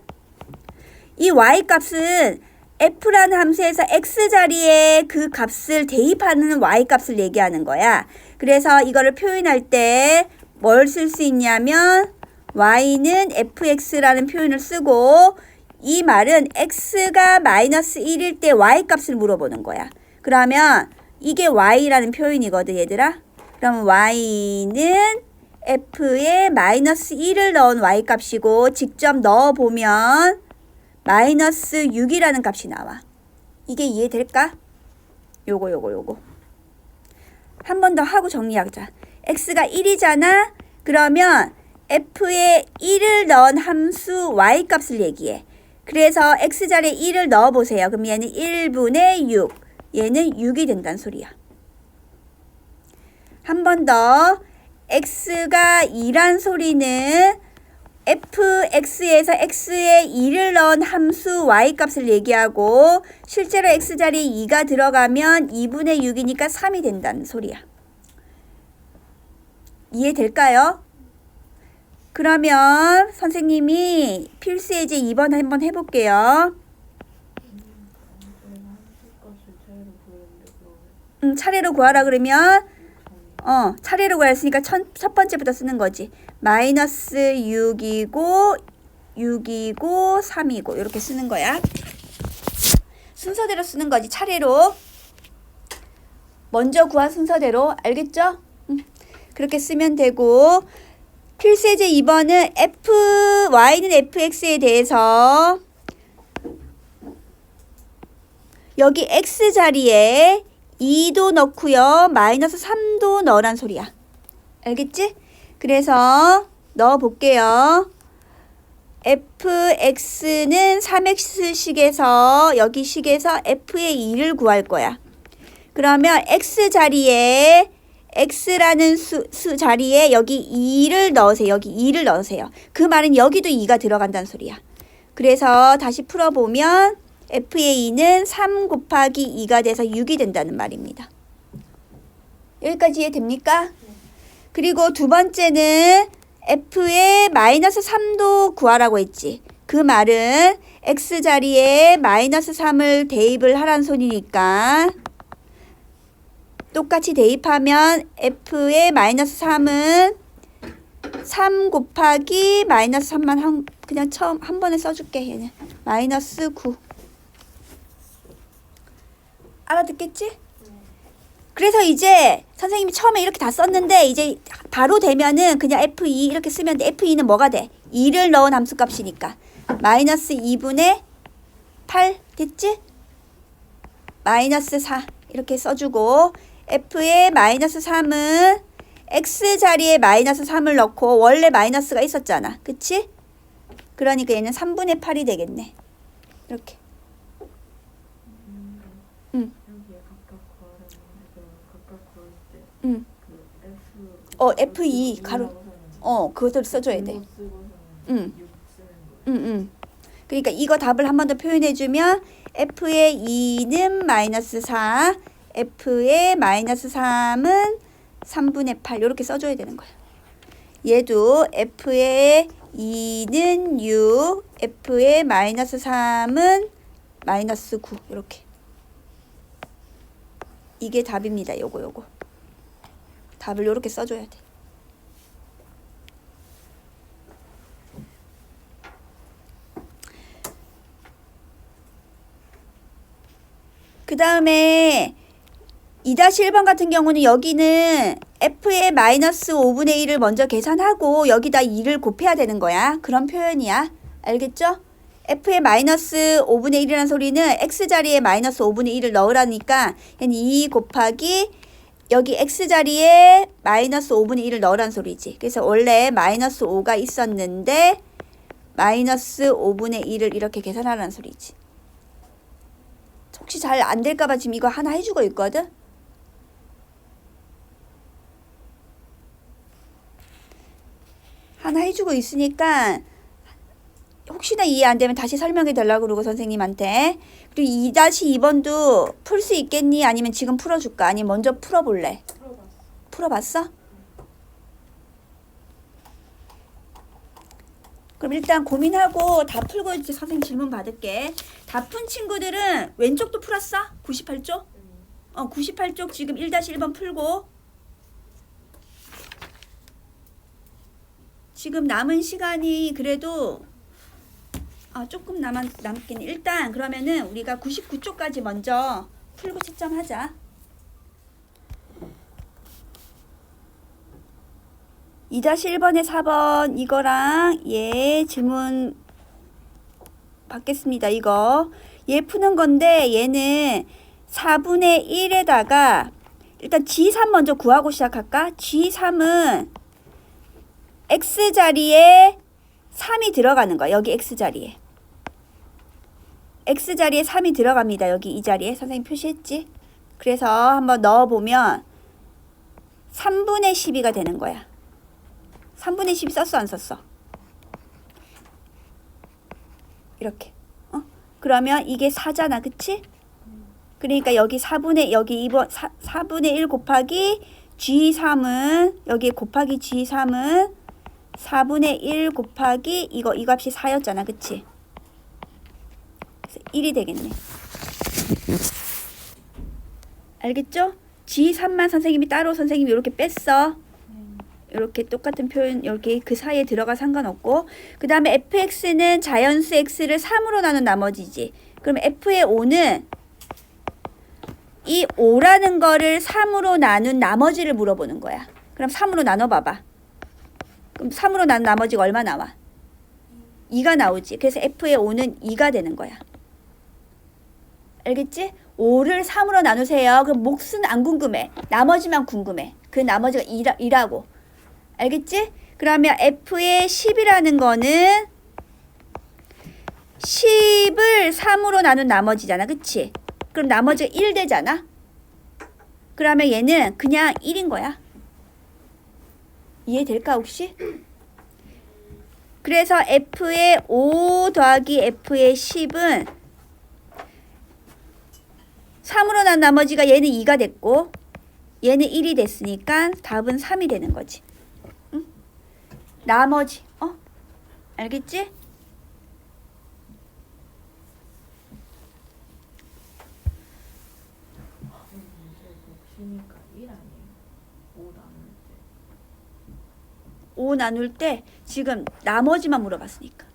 이 y값은 f라는 함수에서 x자리에 그 값을 대입하는 y값을 얘기하는 거야. 그래서 이거를 표현할 때 뭘 쓸 수 있냐면 y는 fx라는 표현을 쓰고 이 말은 x가 마이너스 1일 때 y값을 물어보는 거야. 그러면 이게 y라는 표현이거든 얘들아. 그럼 y는 f에 마이너스 1을 넣은 y값이고 직접 넣어보면 마이너스 6이라는 값이 나와. 이게 이해될까? 요거. 한 번 더 하고 정리하자. x가 1이잖아? 그러면 f에 1을 넣은 함수 y값을 얘기해. 그래서 x자리에 1을 넣어보세요. 그럼 얘는 1분의 6. 얘는 6이 된다는 소리야. 한 번 더. x가 2란 소리는 fx에서 x에 2를 넣은 함수 y값을 얘기하고 실제로 x자리에 2가 들어가면 2분의 6이니까 3이 된다는 소리야. 이해될까요? 그러면 선생님이 필수 예제 2번 한번 해볼게요. 차례로 구하라 그러면 차례로 구했으니까 첫 번째부터 쓰는 거지. 마이너스 6이고 3이고 이렇게 쓰는 거야. 순서대로 쓰는 거지. 차례로. 먼저 구한 순서대로. 알겠죠? 그렇게 쓰면 되고 필수예제 2번은 y는 fx에 대해서 여기 x자리에 2도 넣고요. 마이너스 3도 넣으란 소리야. 알겠지? 그래서 넣어볼게요. fx는 3x식에서 여기 식에서 f의 2를 구할 거야. 그러면 x자리에 x라는 수 자리에 여기 2를 넣으세요. 여기 2를 넣으세요. 그 말은 여기도 2가 들어간다는 소리야. 그래서 다시 풀어보면 f의 2는 3 곱하기 2가 돼서 6이 된다는 말입니다. 여기까지 이해됩니까? 그리고 두 번째는 f의 마이너스 3도 구하라고 했지. 그 말은 x자리에 마이너스 3을 대입을 하란 소리니까 똑같이 대입하면 f의 마이너스 3은 3 곱하기 마이너스 3만 그냥 처음 한 번에 써줄게. 얘는 마이너스 9. 알아듣겠지? 그래서 이제 선생님이 처음에 이렇게 다 썼는데 이제 바로 되면은 그냥 F2 이렇게 쓰면 돼. F2는 뭐가 돼? 2를 넣은 함수값이니까 마이너스 2분의 8 됐지? 마이너스 4 이렇게 써주고 F의 마이너스 3은 X 자리에 마이너스 3을 넣고 원래 마이너스가 있었잖아. 그치? 그러니까 얘는 3분의 8이 되겠네. 이렇게. 응. 여기에 각각 구하려면 각각 구할 때 응. 그 F F2 가로. 그것을 써줘야 돼. 응. 응. 그러니까 이거 답을 한 번 더 표현해주면 F의 2는 마이너스 4, F의 마이너스 3은 3분의 8 이렇게 써줘야 되는 거야. 얘도 F의 2는 6, F의 마이너스 3은 마이너스 9 이렇게. 이게 답입니다. 요거. 답을 요렇게 써줘야 돼. 그 다음에 2-1번 같은 경우는 여기는 F의 마이너스 5분의 1을 먼저 계산하고 여기다 2를 곱해야 되는 거야. 그런 표현이야. 알겠죠? F의 마이너스 5분의 1이라는 소리는 X자리에 마이너스 5분의 1을 넣으라니까 얘는 2 곱하기 여기 X자리에 마이너스 5분의 1을 넣으라는 소리지. 그래서 원래 마이너스 5가 있었는데 마이너스 5분의 1을 이렇게 계산하라는 소리지. 혹시 잘 안 될까봐 지금 이거 하나 해주고 있거든? 하나 해주고 있으니까 혹시나 이해 안 되면 다시 설명해 달라고 그러고 선생님한테. 그리고 2-2번도 풀 수 있겠니? 아니면 지금 풀어줄까? 아니면 먼저 풀어볼래? 풀어봤어? 그럼 일단 고민하고 다 풀고 이제 선생님 질문 받을게. 다 푼 친구들은 왼쪽도 풀었어? 98쪽? 98쪽 지금 1-1번 풀고 지금 남은 시간이 그래도 조금 남긴. 일단 그러면은 우리가 99쪽까지 먼저 풀고 채점하자. 2-1번에 4번 이거랑 얘 질문 받겠습니다. 이거 얘 푸는 건데 얘는 4분의 1에다가 일단 G3 먼저 구하고 시작할까? G3은 X자리에 3이 들어가는 거야. 여기 X자리에. X자리에 3이 들어갑니다. 여기 이 자리에. 선생님 표시했지? 그래서 한번 넣어보면 3분의 12가 되는 거야. 3분의 12 썼어? 안 썼어? 이렇게. 그러면 이게 4잖아. 그치? 그러니까 여기 4분의 1 곱하기 G3은 여기 곱하기 G3은 4분의 1 곱하기 이 값이 4였잖아. 그치? 그래서 1이 되겠네. 알겠죠? G3만 선생님이 따로 선생님이 이렇게 뺐어. 이렇게 똑같은 표현 이렇게 그 사이에 들어가 상관없고 그 다음에 fx는 자연수 x를 3으로 나눈 나머지지. 그럼 f의 5는 이 5라는 거를 3으로 나눈 나머지를 물어보는 거야. 그럼 3으로 나눠봐봐. 그럼 3으로 나눈 나머지가 얼마 나와? 2가 나오지. 그래서 f의 5는 2가 되는 거야. 알겠지? 5를 3으로 나누세요. 그럼 몫은 안 궁금해. 나머지만 궁금해. 그 나머지가 2라고. 알겠지? 그러면 F의 10이라는 거는 10을 3으로 나눈 나머지잖아. 그치? 그럼 나머지가 1 되잖아. 그러면 얘는 그냥 1인 거야. 이해될까 혹시? 그래서 F의 5 더하기 F의 10은 3으로 난 나머지가 얘는 2가 됐고 얘는 1이 됐으니까 답은 3이 되는 거지. 나머지 알겠지? 몫이니까 1 아니에요? 5 나눌 때 5 나눌 때 지금 나머지만 물어봤으니까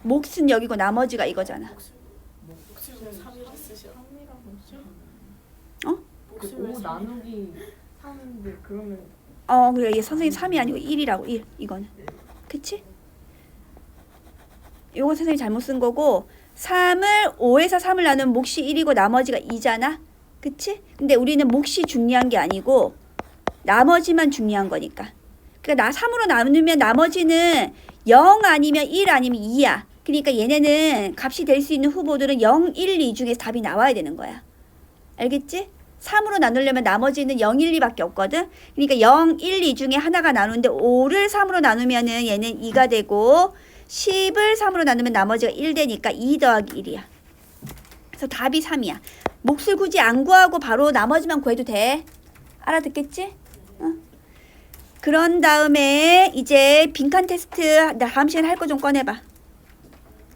몫은 여기고 나머지가 이거잖아. 몫을 3이라고 쓰죠? 어? 그 5 나누기 3인데 그러면 그래. 얘 선생님 3이 아니고 1이라고. 1. 이거는. 그치? 요거 선생님이 잘못 쓴 거고 3을 5에서 3을 나누면 몫이 1이고 나머지가 2잖아. 그치? 근데 우리는 몫이 중요한 게 아니고 나머지만 중요한 거니까. 그러니까 3으로 나누면 나머지는 0 아니면 1 아니면 2야. 그러니까 얘네는 값이 될 수 있는 후보들은 0, 1, 2 중에서 답이 나와야 되는 거야. 알겠지? 3으로 나누려면 나머지는 0, 1, 2밖에 없거든. 그러니까 0, 1, 2 중에 하나가 나누는데 5를 3으로 나누면은 얘는 2가 되고 10을 3으로 나누면 나머지가 1 되니까 2 더하기 1이야. 그래서 답이 3이야. 몫을 굳이 안 구하고 바로 나머지만 구해도 돼. 알아듣겠지? 그런 다음에 이제 빈칸 테스트 나 다음 시간에 할 거 좀 꺼내봐.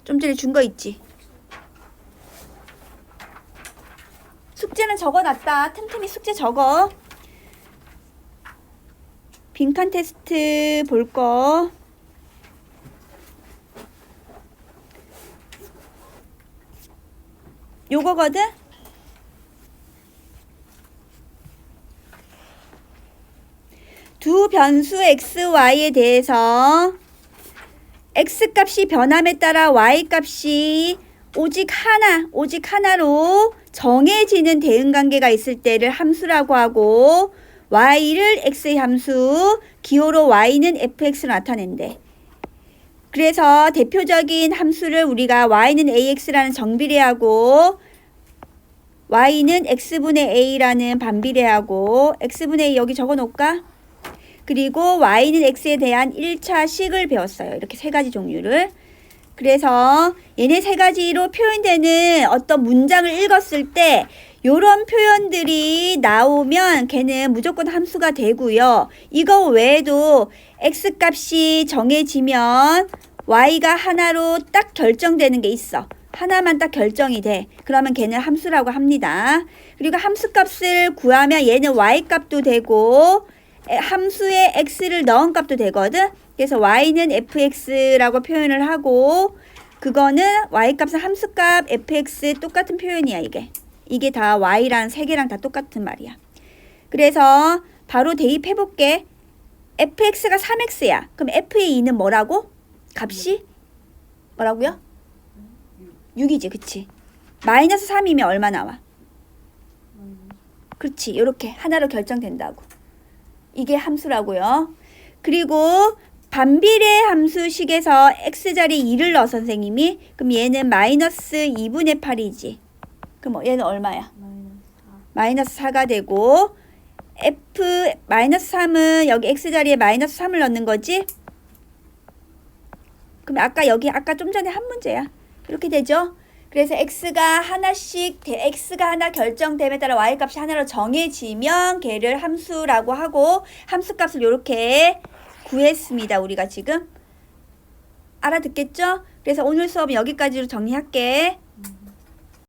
좀 전에 준 거 있지? 숙제는 적어놨다. 틈틈이 숙제 적어. 빈칸 테스트 볼 거. 요거거든? 두 변수 x, y에 대해서 x 값이 변함에 따라 y 값이 오직 하나로 정해지는 대응관계가 있을 때를 함수라고 하고 y를 x의 함수, 기호로 y는 fx로 나타낸대. 그래서 대표적인 함수를 우리가 y는 ax라는 정비례하고 y는 x분의 a라는 반비례하고 x분의 a 여기 적어 놓을까? 그리고 y는 x에 대한 1차 식을 배웠어요. 이렇게 세 가지 종류를. 그래서 얘네 세 가지로 표현되는 어떤 문장을 읽었을 때 요런 표현들이 나오면 걔는 무조건 함수가 되고요. 이거 외에도 x값이 정해지면 y가 하나로 딱 결정되는 게 있어. 하나만 딱 결정이 돼. 그러면 걔는 함수라고 합니다. 그리고 함수값을 구하면 얘는 y값도 되고 함수에 x를 넣은 값도 되거든. 그래서 y는 fx라고 표현을 하고 그거는 y값은 함수값 fx 똑같은 표현이야 이게. 이게 다 y라는 세 개랑 다 똑같은 말이야. 그래서 바로 대입해 볼게. fx가 3x야. 그럼 f의 2는 뭐라고? 값이? 뭐라고요? 6이지 그치? 마이너스 3이면 얼마 나와? 그렇지. 이렇게 하나로 결정된다고. 이게 함수라고요. 그리고 반비례 함수식에서 x자리에 2를 넣어 선생님이. 그럼 얘는 마이너스 2분의 8이지. 그럼 얘는 얼마야? 마이너스 4가 되고 f 마이너스 3은 여기 x자리에 마이너스 3을 넣는 거지. 그럼 아까 좀 전에 한 문제야. 이렇게 되죠. 그래서 x가 하나 결정됨에 따라 y값이 하나로 정해지면 걔를 함수라고 하고 함수값을 이렇게 구했습니다. 우리가 지금 알아듣겠죠? 그래서 오늘 수업은 여기까지로 정리할게.